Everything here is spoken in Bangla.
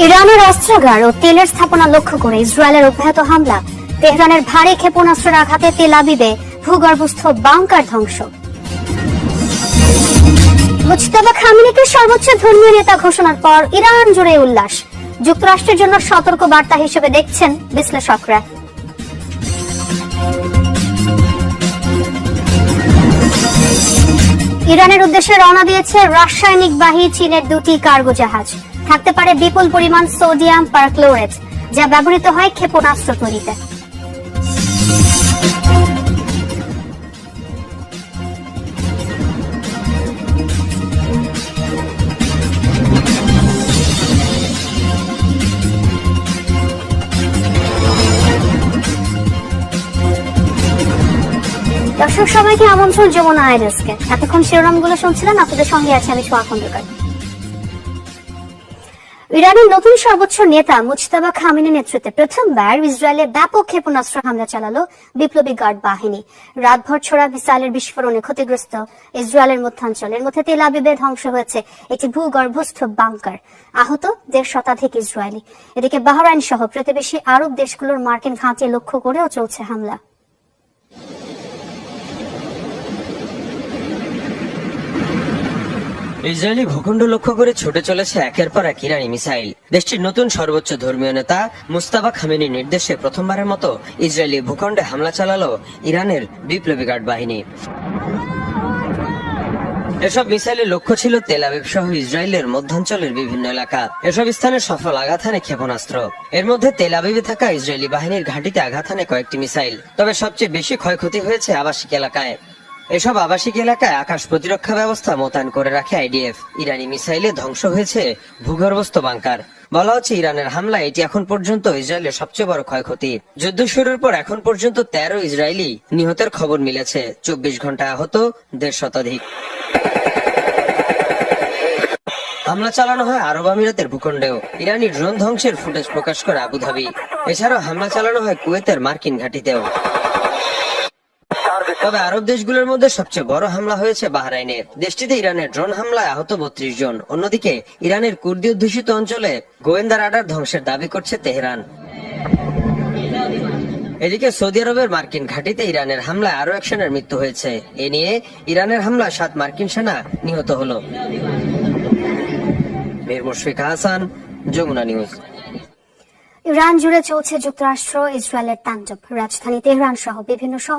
ইরানের অস্ত্রাগার ও তেলের স্থাপনা লক্ষ্য করে ইসরায়েলের অব্যাহত হামলা, তেহরানের ভারী ক্ষেপণাস্ত্রের আঘাতে তেল আবিবে ভূগর্ভস্থ বাংকার ধ্বংস। মুজতবা খামেনিকে সর্বোচ্চ ধর্মীয় নেতা ঘোষণার পর ইরান জুড়ে উল্লাস, যুক্তরাষ্ট্রের জন্য সতর্ক বার্তা হিসেবে দেখছেন বিশ্লেষকরা। ইরানের উদ্দেশ্যে রওনা দিয়েছে রাসায়নিক বাহী চীনের দুটি কার্গো জাহাজ। থাকতে পারে বিপুল পরিমাণ সোডিয়াম পারক্লোরেট, যা ব্যবহৃত হয় ক্ষেপণাস্ত্র তৈরিতে। দর্শক সবাইকে আমন্ত্রণ যমুনা আইডেস্কে। এতক্ষণ শিরোনামগুলো শুনছিলেন, আপনাদের সঙ্গে আছে আমি সোয়া খন্দকার। ইরানের নতুন সর্বোচ্চ নেতা মুজতবা খামেনির নেতৃত্বে প্রথমবার ইসরায়েলে ব্যাপক ক্ষেপণাস্ত্র হামলা চালালো বিপ্লবী গার্ড বাহিনী। রাতভর ছোড়া মিসাইলের বিস্ফোরণে ক্ষতিগ্রস্ত ইসরায়েলের মধ্যাঞ্চল, এর মধ্যে তেল আবিবে ধ্বংস হয়েছে একটি ভূগর্ভস্থ বাংকার। আহত 1.5 শতাধিক ইসরায়েলি। এদিকে বাহরাইন সহ প্রতিবেশী আরব দেশগুলোর মার্কিন ঘাঁটি লক্ষ্য করেও চলছে হামলা। ইসরায়েলি ভূখণ্ড লক্ষ্য করে ছুটে চলেছে একের পর এক ইরানি মিসাইল। দেশটির নতুন সর্বোচ্চ ধর্মীয় নেতা মুজতবা খামেনির নির্দেশে প্রথমবারের মতো ইসরায়েলি ভূখণ্ডে হামলা চালালো ইরানের বিপ্লবী গার্ড বাহিনী। এসব মিসাইলের লক্ষ্য ছিল তেল আবিব সহ ইসরায়েলের মধ্যাঞ্চলের বিভিন্ন এলাকা। এসব স্থানে সফল আঘাত হানে ক্ষেপণাস্ত্র। এর মধ্যে তেল আবিবে থাকা ইসরায়েলি বাহিনীর ঘাঁটিতে আঘাত হানে কয়েকটি মিসাইল। তবে সবচেয়ে বেশি ক্ষয়ক্ষতি হয়েছে আবাসিক এলাকায়। এসব আবাসিক এলাকায় আকাশ প্রতিরক্ষা ব্যবস্থা মোতায়েন করে রাখে আইডিএফ। ইরানি মিসাইলে ধ্বংস হয়েছে ভূগর্ভস্থ বাংকার। বলা হচ্ছে ইরানের হামলায় এটি এখন পর্যন্ত ইসরায়েলের সবচেয়ে বড় ক্ষয়ক্ষতি। যুদ্ধ শুরুর পর এখন পর্যন্ত 13 ইসরায়েলি নিহতের খবর মিলেছে। 24 ঘন্টায় আহত 1.5 শতাধিক। হামলা চালানো হয় আরব আমিরাতের ভূখণ্ডেও। ইরানি ড্রোন ধ্বংসের ফুটেজ প্রকাশ করে আবুধাবি। এছাড়াও হামলা চালানো হয় কুয়েতের মার্কিন ঘাঁটিতেও। তবে আরব দেশগুলোর মধ্যে সবচেয়ে বড় হামলা হয়েছে বাহরাইনে। দেশটিতে ইরানের ড্রোন হামলায় আহত 32 জন। অন্যদিকে ইরানের কুর্দি অধ্যুষিত অঞ্চলে গোয়েন্দা রাডার ধ্বংসের দাবি করছে তেহরান। এদিকে সৌদি আরবের মার্কিন ঘাঁটিতে ইরানের হামলায় আরো এক সেনার মৃত্যু হয়েছে। এ নিয়ে ইরানের হামলায় 7 মার্কিন সেনা নিহত হলো। মীর মুশফিক হাসান, যমুনা নিউজ। ইরান জুড়ে চলছে যুক্তরাষ্ট্র ইসরায়েলের তাণ্ডব। রাজধানী তেহরান সহ বিভিন্ন শহর